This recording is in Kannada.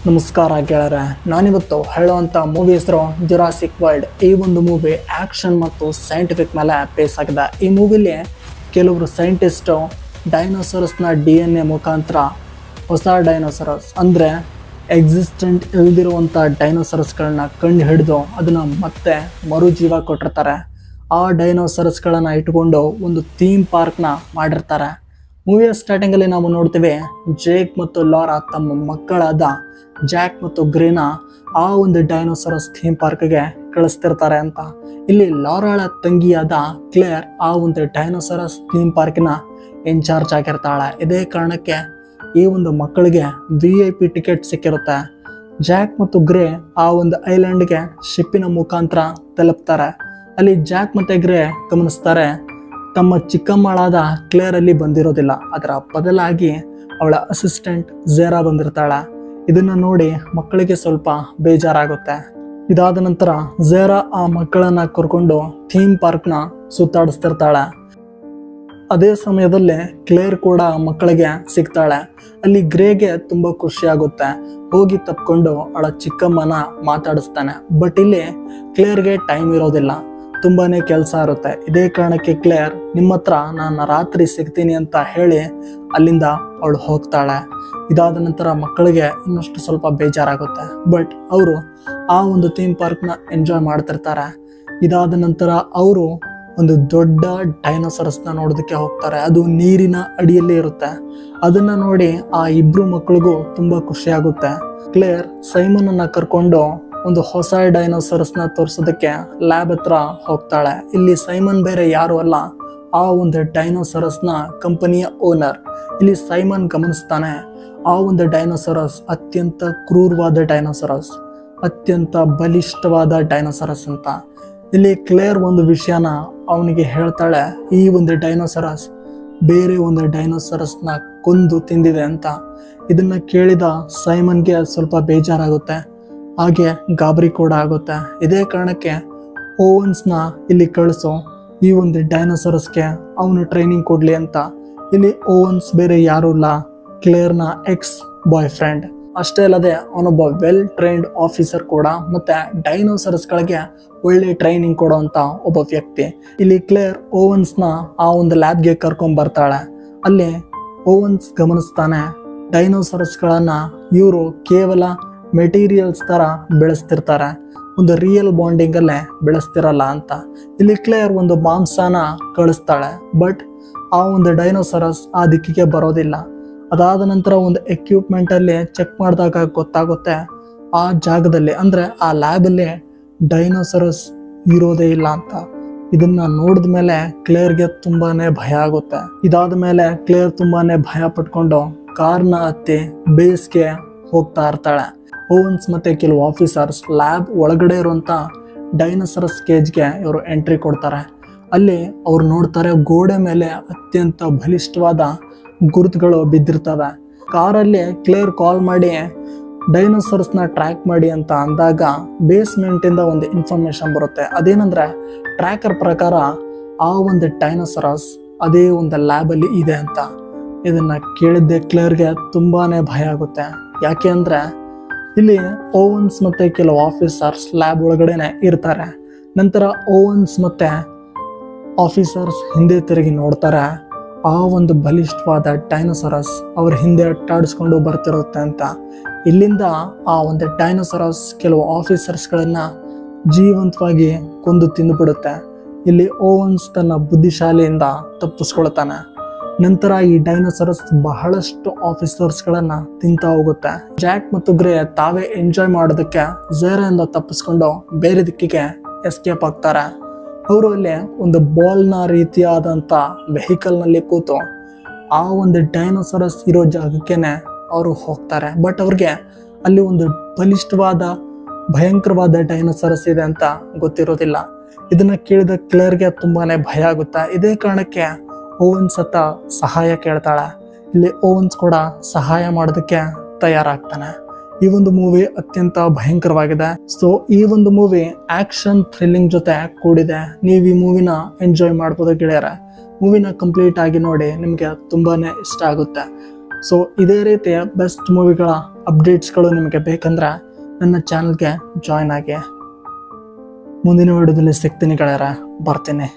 ನಮಸ್ಕಾರ ಗೆಳೆಯರೆ, ನಾನಿವತ್ತು ಹೇಳುವಂಥ ಮೂವಿ ಹೆಸರು ಜುರಾಸಿಕ್ ವರ್ಲ್ಡ್. ಈ ಒಂದು ಮೂವಿ ಆ್ಯಕ್ಷನ್ ಮತ್ತು ಸೈಂಟಿಫಿಕ್ ಮೇಲೆ ಬೇಸ್ ಆಗಿದೆ. ಈ ಮೂವಿಲಿ ಕೆಲವರು ಸೈಂಟಿಸ್ಟು ಡೈನೋಸರಸ್ನ DNA ಮುಖಾಂತರ ಹೊಸ ಡೈನೋಸರಸ್ ಅಂದರೆ ಎಕ್ಸಿಸ್ಟೆಂಟ್ ಇಲ್ದಿರುವಂಥ ಡೈನೋಸರಸ್ಗಳನ್ನ ಕಂಡು ಹಿಡಿದು ಅದನ್ನು ಮತ್ತೆ ಮರುಜೀವ ಕೊಟ್ಟಿರ್ತಾರೆ. ಆ ಡೈನೋಸರಸ್ಗಳನ್ನು ಇಟ್ಕೊಂಡು ಒಂದು ಥೀಮ್ ಪಾರ್ಕ್ನ ಮಾಡಿರ್ತಾರೆ. ಮೂವಿಯ ಸ್ಟಾರ್ಟಿಂಗಲ್ಲಿ ನಾವು ನೋಡ್ತೀವಿ ಜೇಕ್ ಮತ್ತು ಲಾರಾ ತಮ್ಮ ಮಕ್ಕಳಾದ ಜಾಕ್ ಮತ್ತು ಗ್ರೇನ ಆ ಒಂದು ಡೈನೋಸರಸ್ ಥೀಮ್ ಪಾರ್ಕ್ಗೆ ಕಳಿಸ್ತಿರ್ತಾರೆ ಅಂತ. ಇಲ್ಲಿ ಲಾರಾಳ ತಂಗಿಯಾದ ಕ್ಲೇರ್ ಆ ಒಂದು ಡೈನೋಸರಸ್ ಥೀಮ್ ಪಾರ್ಕಿನ ಇನ್ಚಾರ್ಜ್ ಆಗಿರ್ತಾಳೆ. ಇದೇ ಕಾರಣಕ್ಕೆ ಈ ಒಂದು ಮಕ್ಕಳಿಗೆ VIP ಟಿಕೆಟ್ ಸಿಕ್ಕಿರುತ್ತೆ. ಜಾಕ್ ಮತ್ತು ಗ್ರೇ ಆ ಒಂದು ಐಲ್ಯಾಂಡ್ಗೆ ಶಿಪ್ಪಿನ ಮುಖಾಂತರ ತಲುಪ್ತಾರೆ. ಅಲ್ಲಿ ಜಾಕ್ ಮತ್ತು ಗ್ರೇ ಗಮನಿಸ್ತಾರೆ ತಮ್ಮ ಚಿಕ್ಕಮ್ಮಳಾದ ಕ್ಲೇರ್ ಅಲ್ಲಿ ಬಂದಿರೋದಿಲ್ಲ, ಅದರ ಬದಲಾಗಿ ಅವಳ ಅಸಿಸ್ಟೆಂಟ್ ಝೇರಾ ಬಂದಿರ್ತಾಳೆ. ಇದನ್ನು ನೋಡಿ ಮಕ್ಕಳಿಗೆ ಸ್ವಲ್ಪ ಬೇಜಾರಾಗುತ್ತೆ. ಇದಾದ ನಂತರ ಝೇರಾ ಆ ಮಕ್ಕಳನ್ನ ಕರ್ಕೊಂಡು ಥೀಮ್ ಪಾರ್ಕ್ನ ಸುತ್ತಾಡಿಸ್ತಿರ್ತಾಳೆ. ಅದೇ ಸಮಯದಲ್ಲಿ ಕ್ಲೇರ್ ಕೂಡ ಮಕ್ಕಳಿಗೆ ಸಿಗ್ತಾಳೆ. ಅಲ್ಲಿ ಗ್ರೇಗೆ ತುಂಬ ಖುಷಿ ಆಗುತ್ತೆ. ಹೋಗಿ ತಪ್ಕೊಂಡು ಅವಳ ಚಿಕ್ಕಮ್ಮನ ಮಾತಾಡಿಸ್ತಾನೆ. ಬಟ್ ಇಲ್ಲಿ ಕ್ಲೇರ್ಗೆ ಟೈಮ್ ಇರೋದಿಲ್ಲ, ತುಂಬಾನೇ ಕೆಲಸ ಇರುತ್ತೆ. ಇದೇ ಕಾರಣಕ್ಕೆ ಕ್ಲೇರ್ ನಿಮ್ಮ ಹತ್ರ ನಾನು ರಾತ್ರಿ ಸಿಗ್ತೀನಿ ಅಂತ ಹೇಳಿ ಅಲ್ಲಿಂದ ಅವಳು ಹೋಗ್ತಾಳೆ. ಇದಾದ ನಂತರ ಮಕ್ಕಳಿಗೆ ಇನ್ನಷ್ಟು ಸ್ವಲ್ಪ ಬೇಜಾರಾಗುತ್ತೆ. ಬಟ್ ಅವರು ಆ ಒಂದು ಥೀಮ್ ಪಾರ್ಕ್ನ ಎಂಜಾಯ್ ಮಾಡ್ತಿರ್ತಾರೆ. ಇದಾದ ನಂತರ ಅವರು ಒಂದು ದೊಡ್ಡ ಡೈನೋಸರಸ್ನ ನೋಡೋದಕ್ಕೆ ಹೋಗ್ತಾರೆ. ಅದು ನೀರಿನ ಅಡಿಯಲ್ಲಿ ಇರುತ್ತೆ. ಅದನ್ನ ನೋಡಿ ಆ ಇಬ್ರು ಮಕ್ಕಳಿಗೂ ತುಂಬಾ ಖುಷಿ ಆಗುತ್ತೆ. ಕ್ಲೇರ್ ಸೈಮನ್ ಅನ್ನ ಕರ್ಕೊಂಡು ಒಂದು ಹೊಸ ಡೈನೋಸರಸ್ನ ತೋರಿಸೋದಕ್ಕೆ ಲ್ಯಾಬ್ ಹತ್ರ ಹೋಗ್ತಾಳೆ. ಇಲ್ಲಿ ಸೈಮನ್ ಬೇರೆ ಯಾರು ಅಲ್ಲ, ಆ ಒಂದು ಡೈನೋಸರಸ್ನ ಕಂಪನಿಯ ಓನರ್. ಇಲ್ಲಿ ಸೈಮನ್ ಗಮನಿಸ್ತಾನೆ ಆ ಒಂದು ಡೈನೋಸರಸ್ ಅತ್ಯಂತ ಕ್ರೂರವಾದ ಡೈನೋಸರಸ್, ಅತ್ಯಂತ ಬಲಿಷ್ಠವಾದ ಡೈನೋಸರಸ್ ಅಂತ. ಇಲ್ಲಿ ಕ್ಲೇರ್ ಒಂದು ವಿಷಯನ ಅವನಿಗೆ ಹೇಳ್ತಾಳೆ, ಈ ಒಂದು ಡೈನೋಸರಸ್ ಬೇರೆ ಒಂದು ಡೈನೋಸರಸ್ನ ಕೊಂದು ತಿಂದಿದೆ ಅಂತ. ಇದನ್ನ ಕೇಳಿದ ಸೈಮನ್ಗೆ ಸ್ವಲ್ಪ ಬೇಜಾರಾಗುತ್ತೆ, ಹಾಗೆ ಗಾಬರಿ ಕೂಡ ಆಗುತ್ತೆ. ಇದೇ ಕಾರಣಕ್ಕೆ ಓವನ್ಸ್ನ ಇಲ್ಲಿ ಕಳಿಸೋ ಈ ಒಂದು ಡೈನೋಸರಸ್ಗೆ ಅವನು ಟ್ರೈನಿಂಗ್ ಕೊಡ್ಲಿ ಅಂತ. ಇಲ್ಲಿ ಓವನ್ಸ್ ಬೇರೆ ಯಾರೂ ಇಲ್ಲ, ಕ್ಲೇರ್ನ ಎಕ್ಸ್ ಬಾಯ್ ಫ್ರೆಂಡ್. ಅಷ್ಟೇ ಅಲ್ಲದೆ ಅವನೊಬ್ಬ ವೆಲ್ ಟ್ರೈನ್ಡ್ ಆಫೀಸರ್ ಕೂಡ, ಮತ್ತೆ ಡೈನೋಸರಸ್ಗಳಿಗೆ ಒಳ್ಳೆ ಟ್ರೈನಿಂಗ್ ಕೊಡೋಂಥ ಒಬ್ಬ ವ್ಯಕ್ತಿ. ಇಲ್ಲಿ ಕ್ಲೇರ್ ಓವನ್ಸ್ನ ಆ ಒಂದು ಲ್ಯಾಬ್ಗೆ ಕರ್ಕೊಂಡ್ ಬರ್ತಾಳೆ. ಅಲ್ಲಿ ಓವನ್ಸ್ ಗಮನಿಸ್ತಾನೆ ಡೈನೋಸರಸ್ಗಳನ್ನ ಇವರು ಕೇವಲ ಮೆಟೀರಿಯಲ್ಸ್ ತರ ಬೆಳೆಸ್ತಿರ್ತಾರೆ, ಒಂದು ರಿಯಲ್ ಬಾಂಡಿಂಗ್ ಅಲ್ಲೇ ಬೆಳೆಸ್ತಿರಲ್ಲ ಅಂತ. ಇಲ್ಲಿ ಕ್ಲೇರ್ ಒಂದು ಮಾಂಸನ ಕಳಿಸ್ತಾಳೆ. ಬಟ್ ಆ ಒಂದು ಡೈನೋಸರಸ್ ಆ ದಿಕ್ಕಿಗೆ ಬರೋದಿಲ್ಲ. ಅದಾದ ನಂತರ ಒಂದು ಎಕ್ವಿಪ್ಮೆಂಟ್ ಅಲ್ಲಿ ಚೆಕ್ ಮಾಡಿದಾಗ ಗೊತ್ತಾಗುತ್ತೆ ಆ ಜಾಗದಲ್ಲಿ ಅಂದ್ರೆ ಆ ಲ್ಯಾಬ್ ಅಲ್ಲಿ ಡೈನೋಸರಸ್ ಇರೋದೇ ಇಲ್ಲ ಅಂತ. ಇದನ್ನ ನೋಡಿದ ಮೇಲೆ ಕ್ಲೇರ್ಗೆ ತುಂಬಾನೇ ಭಯ ಆಗುತ್ತೆ. ಇದಾದ ಮೇಲೆ ಕ್ಲೇರ್ ತುಂಬಾನೇ ಭಯ ಪಟ್ಕೊಂಡು ಕಾರ್ನ ಹತ್ತಿ ಬೇಸ್ಗೆ ಹೋಗ್ತಾ ಇರ್ತಾಳೆ. ಓವನ್ಸ್ ಮತ್ತೆ ಕೆಲವು ಆಫೀಸರ್ಸ್ ಲ್ಯಾಬ್ ಒಳಗಡೆ ಇರುವಂತ ಡೈನೋಸರಸ್ ಕೇಜ್ಗೆ ಇವರು ಎಂಟ್ರಿ ಕೊಡ್ತಾರೆ. ಅಲ್ಲಿ ಅವ್ರು ನೋಡ್ತಾರೆ ಗೋಡೆ ಮೇಲೆ ಅತ್ಯಂತ ಬಲಿಷ್ಠವಾದ ಗುರುತುಗಳು ಬಿದ್ದಿರ್ತವೆ. ಕಾರಲ್ಲಿ ಕ್ಲೇರ್ ಕಾಲ್ ಮಾಡಿ ಡೈನೋಸರಸ್ನ ಟ್ರ್ಯಾಕ್ ಮಾಡಿ ಅಂತ ಅಂದಾಗ ಬೇಸ್ಮೆಂಟ್ ಇಂದ ಒಂದು ಇನ್ಫಾರ್ಮೇಶನ್ ಬರುತ್ತೆ. ಅದೇನಂದ್ರೆ ಟ್ರ್ಯಾಕರ್ ಪ್ರಕಾರ ಆ ಒಂದು ಡೈನೋಸರಸ್ ಅದೇ ಒಂದು ಲ್ಯಾಬ್ ಅಲ್ಲಿ ಇದೆ ಅಂತ. ಇದನ್ನ ಕೇಳಿದ್ದೆ ಕ್ಲೇರ್ಗೆ ತುಂಬಾನೇ ಭಯ ಆಗುತ್ತೆ. ಯಾಕೆ ಅಂದ್ರೆ ಇಲ್ಲಿ ಓವನ್ಸ್ ಮತ್ತೆ ಕೆಲವು ಆಫೀಸರ್ಸ್ ಲ್ಯಾಬ್ ಒಳಗಡೆನೆ ಇರ್ತಾರೆ. ನಂತರ ಓವನ್ಸ್ ಮತ್ತೆ ಆಫೀಸರ್ಸ್ ಹಿಂದೆ ತಿರುಗಿ ನೋಡ್ತಾರೆ, ಆ ಒಂದು ಬಲಿಷ್ಠವಾದ ಡೈನೋಸರಸ್ ಅವ್ರ ಹಿಂದೆ ಅಟ್ಟಾಡಿಸ್ಕೊಂಡು ಬರ್ತಿರುತ್ತೆ ಅಂತ. ಇಲ್ಲಿಂದ ಆ ಒಂದು ಡೈನೋಸರಸ್ ಕೆಲವು ಆಫೀಸರ್ಸ್ಗಳನ್ನ ಜೀವಂತವಾಗಿ ಕೊಂದು ತಿಂದುಬಿಡುತ್ತೆ. ಇಲ್ಲಿ ಓವನ್ಸ್ ತನ್ನ ಬುದ್ಧಿಶಾಲಿಯಿಂದ ತಪ್ಪಿಸ್ಕೊಳ್ತಾನೆ. ನಂತರ ಈ ಡೈನೋಸರಸ್ ಬಹಳಷ್ಟು ಆಫೀಸರ್ಸ್ಗಳನ್ನ ತಿಂತಾ ಹೋಗುತ್ತೆ. ಜಾಕ್ ಮತ್ತು ಗ್ರೇ ತಾವೇ ಎಂಜಾಯ್ ಮಾಡೋದಕ್ಕೆ ಝೇರಾಯಿಂದ ತಪ್ಪಿಸ್ಕೊಂಡು ಬೇರೆ ದಿಕ್ಕಿಗೆ ಎಸ್ಕೇಪ್ ಆಗ್ತಾರೆ. ಅವರು ಅಲ್ಲಿ ಒಂದು ಬಾಲ್ನ ರೀತಿಯಾದಂಥ ವೆಹಿಕಲ್ನಲ್ಲಿ ಕೂತು ಆ ಒಂದು ಡೈನೋಸರಸ್ ಇರೋ ಜಾಗಕ್ಕೇನೆ ಅವರು ಹೋಗ್ತಾರೆ. ಬಟ್ ಅವ್ರಿಗೆ ಅಲ್ಲಿ ಒಂದು ಬಲಿಷ್ಠವಾದ ಭಯಂಕರವಾದ ಡೈನೋಸರಸ್ ಇದೆ ಅಂತ ಗೊತ್ತಿರೋದಿಲ್ಲ. ಇದನ್ನ ಕೇಳಿದ ಕ್ಲೇರ್ಗೆ ತುಂಬಾನೇ ಭಯ ಆಗುತ್ತೆ. ಇದೇ ಕಾರಣಕ್ಕೆ ಓವನ್ಸ್ ಹತ್ತ ಸಹಾಯ ಕೇಳ್ತಾಳೆ. ಇಲ್ಲಿ ಓವನ್ಸ್ ಕೂಡ ಸಹಾಯ ಮಾಡೋದಕ್ಕೆ ತಯಾರಾಗ್ತಾನೆ. ಈ ಒಂದು ಮೂವಿ ಅತ್ಯಂತ ಭಯಂಕರವಾಗಿದೆ. ಸೊ ಈ ಒಂದು ಮೂವಿ ಆಕ್ಷನ್ ಥ್ರಿಲ್ಲಿಂಗ್ ಜೊತೆ ಕೂಡಿದೆ. ನೀವು ಈ ಮೂವಿನ ಎಂಜಾಯ್ ಮಾಡ್ಬೋದು ಗೆಳೆಯರೆ. ಮೂವಿನ ಕಂಪ್ಲೀಟ್ ಆಗಿ ನೋಡಿ, ನಿಮಗೆ ತುಂಬಾನೇ ಇಷ್ಟ ಆಗುತ್ತೆ. ಸೊ ಇದೇ ರೀತಿಯ ಬೆಸ್ಟ್ ಮೂವಿಗಳ ಅಪ್ಡೇಟ್ಸ್ಗಳು ನಿಮಗೆ ಬೇಕಂದ್ರೆ ನನ್ನ ಚಾನಲ್ಗೆ ಜಾಯ್ನ್ ಆಗಿ. ಮುಂದಿನ ವಿಡಿಯೋದಲ್ಲಿ ಸಿಗ್ತೀನಿ ಗೆಳೆಯರ, ಬರ್ತೀನಿ.